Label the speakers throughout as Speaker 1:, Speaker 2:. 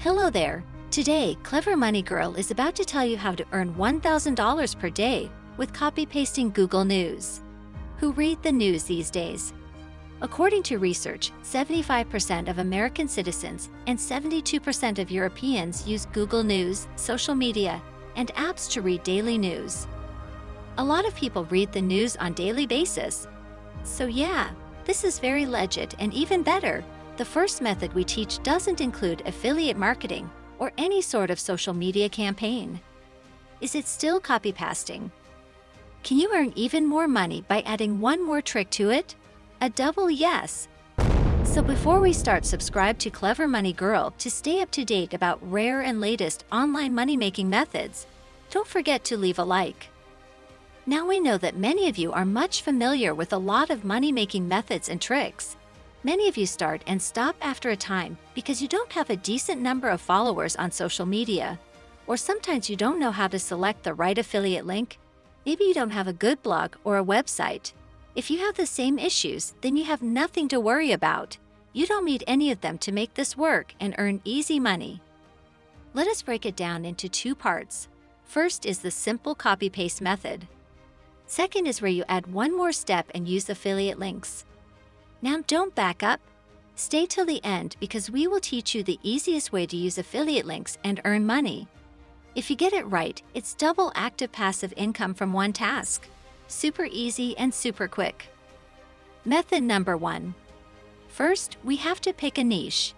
Speaker 1: Hello there. Today, Clever Money Girl is about to tell you how to earn $1,000 per day with copy-pasting Google News. Who read the news these days? According to research, 75% of American citizens and 72% of Europeans use Google News, social media, and apps to read daily news. A lot of people read the news on a daily basis. So yeah, this is very legit, and even better, the first method we teach doesn't include affiliate marketing or any sort of social media campaign. Is it still copy-pasting? Can you earn even more money by adding one more trick to it? A double yes! So before we start, subscribe to Clever Money Girl to stay up to date about rare and latest online money-making methods. Don't forget to leave a like. Now we know that many of you are much familiar with a lot of money-making methods and tricks. Many of you start and stop after a time because you don't have a decent number of followers on social media. Or sometimes you don't know how to select the right affiliate link. Maybe you don't have a good blog or a website. If you have the same issues, then you have nothing to worry about. You don't need any of them to make this work and earn easy money. Let us break it down into two parts. First is the simple copy-paste method. Second is where you add one more step and use affiliate links. Now don't back up. Stay till the end because we will teach you the easiest way to use affiliate links and earn money. If you get it right, it's double active passive income from one task. Super easy and super quick. Method number 1. First, we have to pick a niche.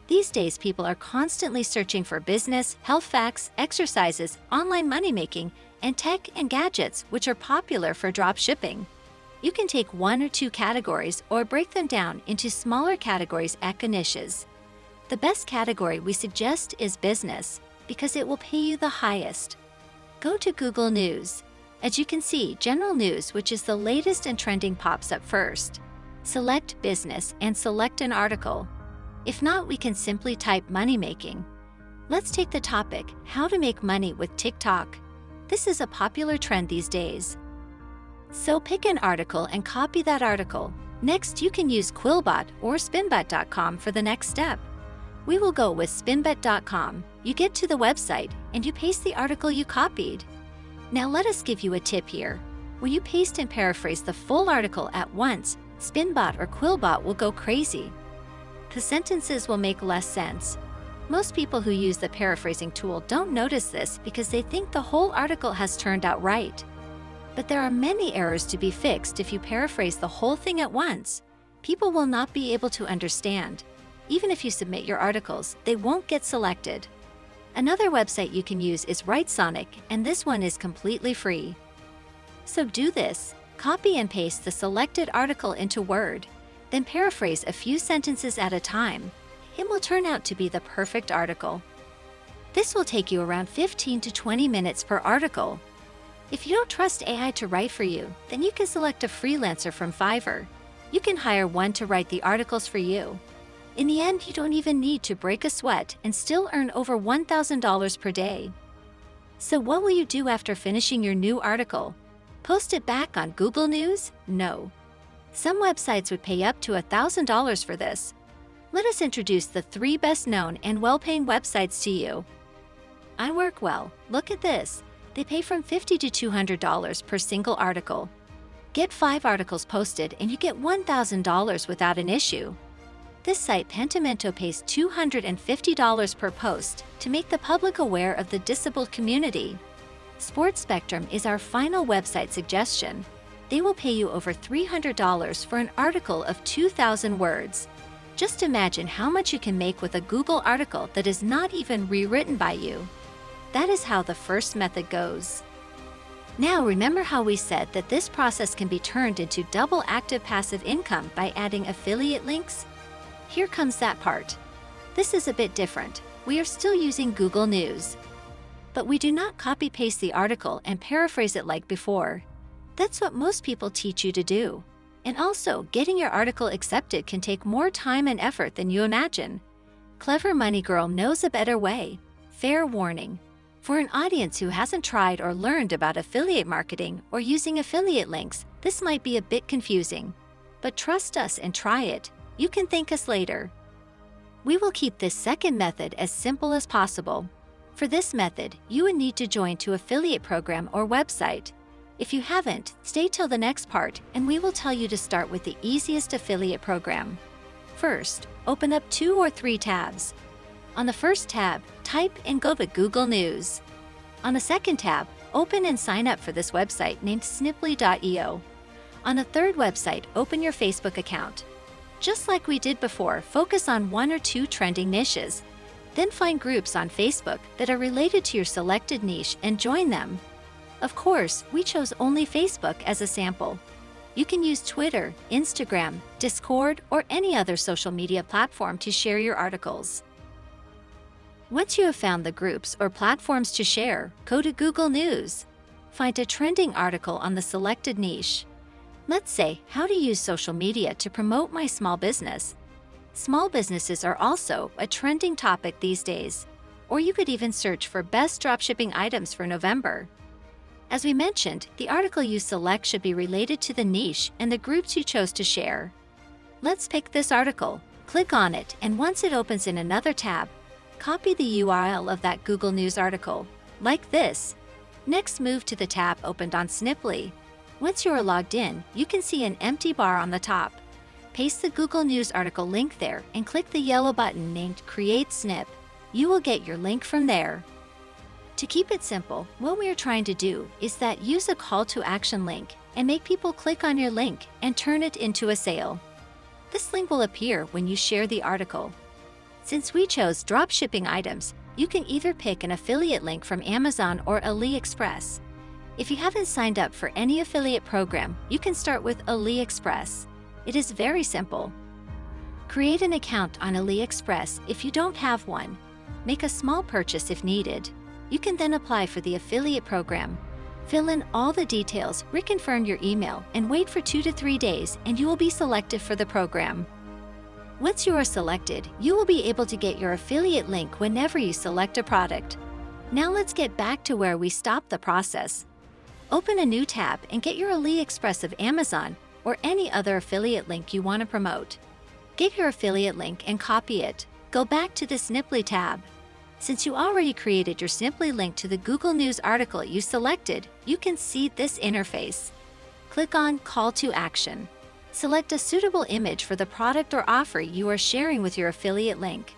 Speaker 1: These days, people are constantly searching for business, health facts, exercises, online money making, and tech and gadgets, which are popular for drop shipping. You can take one or two categories or break them down into smaller categories at niches. The best category we suggest is business because it will pay you the highest. Go to Google News. As you can see, General News, which is the latest and trending, pops up first. Select Business and select an article. If not, we can simply type money making. Let's take the topic, how to make money with TikTok. This is a popular trend these days. So pick an article and copy that article. Next, you can use Quillbot or Spinbet.com for the next step. We will go with Spinbet.com. You get to the website and you paste the article you copied. Now let us give you a tip here. When you paste and paraphrase the full article at once, Spinbot or Quillbot will go crazy. The sentences will make less sense. Most people who use the paraphrasing tool don't notice this because they think the whole article has turned out right. But there are many errors to be fixed if you paraphrase the whole thing at once. People will not be able to understand. Even if you submit your articles, they won't get selected. Another website you can use is Writesonic, and this one is completely free. So do this. Copy and paste the selected article into Word, then paraphrase a few sentences at a time. It will turn out to be the perfect article. This will take you around 15 to 20 minutes per article. If you don't trust AI to write for you, then you can select a freelancer from Fiverr. You can hire one to write the articles for you. In the end, you don't even need to break a sweat and still earn over $1,000 per day. So what will you do after finishing your new article? Post it back on Google News? No. Some websites would pay up to $1,000 for this. Let us introduce the 3 best-known and well-paying websites to you. iWorkwell. Look at this. They pay from $50 to $200 per single article. Get 5 articles posted and you get $1,000 without an issue. This site Pentimento pays $250 per post to make the public aware of the disabled community. Sports Spectrum is our final website suggestion. They will pay you over $300 for an article of 2,000 words. Just imagine how much you can make with a Google article that is not even rewritten by you. That is how the first method goes. Now remember how we said that this process can be turned into double active passive income by adding affiliate links? Here comes that part. This is a bit different. We are still using Google News. But we do not copy-paste the article and paraphrase it like before. That's what most people teach you to do. And also, getting your article accepted can take more time and effort than you imagine. Clever Money Girl knows a better way. Fair warning. For an audience who hasn't tried or learned about affiliate marketing or using affiliate links, this might be a bit confusing. But trust us and try it. You can thank us later. We will keep this second method as simple as possible. For this method, you would need to join to affiliate program or website. If you haven't, stay till the next part and we will tell you to start with the easiest affiliate program. First, open up 2 or 3 tabs. On the first tab, type and go to Google News. On the second tab, open and sign up for this website named Sniply.io. On the third website, open your Facebook account. Just like we did before, focus on 1 or 2 trending niches. Then find groups on Facebook that are related to your selected niche and join them. Of course, we chose only Facebook as a sample. You can use Twitter, Instagram, Discord, or any other social media platform to share your articles. Once you have found the groups or platforms to share, go to Google News. Find a trending article on the selected niche. Let's say, how to use social media to promote my small business. Small businesses are also a trending topic these days. Or you could even search for best dropshipping items for November. As we mentioned, the article you select should be related to the niche and the groups you chose to share. Let's pick this article, click on it, and once it opens in another tab, copy the URL of that Google News article, like this. Next, move to the tab opened on Sniply. Once you are logged in, you can see an empty bar on the top. Paste the Google News article link there and click the yellow button named Create Snip. You will get your link from there. To keep it simple, what we are trying to do is that use a call to action link and make people click on your link and turn it into a sale. This link will appear when you share the article. Since we chose dropshipping items, you can either pick an affiliate link from Amazon or AliExpress. If you haven't signed up for any affiliate program, you can start with AliExpress. It is very simple. Create an account on AliExpress if you don't have one. Make a small purchase if needed. You can then apply for the affiliate program. Fill in all the details, reconfirm your email, and wait for 2 to 3 days and you will be selected for the program. Once you are selected, you will be able to get your affiliate link whenever you select a product. Now let's get back to where we stopped the process. Open a new tab and get your AliExpress of Amazon or any other affiliate link you want to promote. Get your affiliate link and copy it. Go back to the Sniply tab. Since you already created your Sniply link to the Google News article you selected, you can see this interface. Click on Call to Action. Select a suitable image for the product or offer you are sharing with your affiliate link.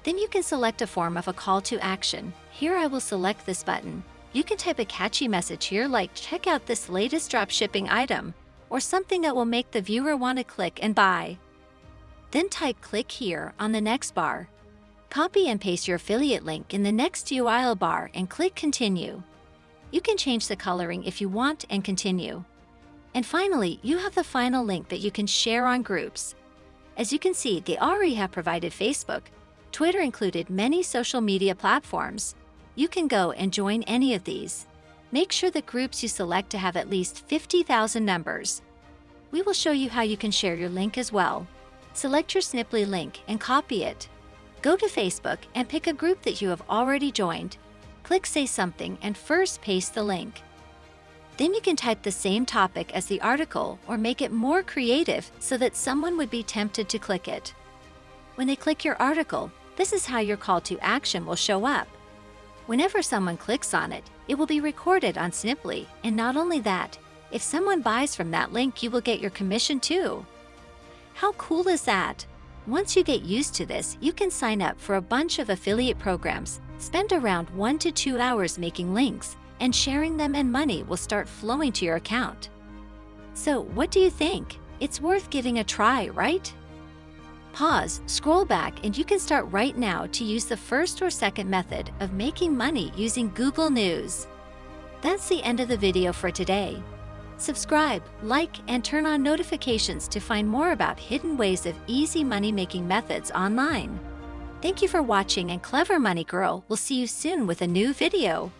Speaker 1: Then you can select a form of a call to action. Here I will select this button. You can type a catchy message here like check out this latest dropshipping item or something that will make the viewer want to click and buy. Then type click here on the next bar. Copy and paste your affiliate link in the next URL bar and click continue. You can change the coloring if you want and continue. And finally, you have the final link that you can share on groups. As you can see, they already have provided Facebook. Twitter included many social media platforms. You can go and join any of these. Make sure the groups you select to have at least 50,000 members. We will show you how you can share your link as well. Select your Sniply link and copy it. Go to Facebook and pick a group that you have already joined. Click Say Something and first paste the link. Then you can type the same topic as the article or make it more creative so that someone would be tempted to click it. When they click your article, this is how your call to action will show up. Whenever someone clicks on it, it will be recorded on Sniply, and not only that, if someone buys from that link, you will get your commission too. How cool is that? Once you get used to this, you can sign up for a bunch of affiliate programs, spend around 1 to 2 hours making links, and sharing them and money will start flowing to your account. So what do you think? It's worth giving a try, right? Pause, scroll back, and you can start right now to use the first or second method of making money using Google News. That's the end of the video for today. Subscribe, like, and turn on notifications to find more about hidden ways of easy money-making methods online. Thank you for watching, and Clever Money Girl will see you soon with a new video.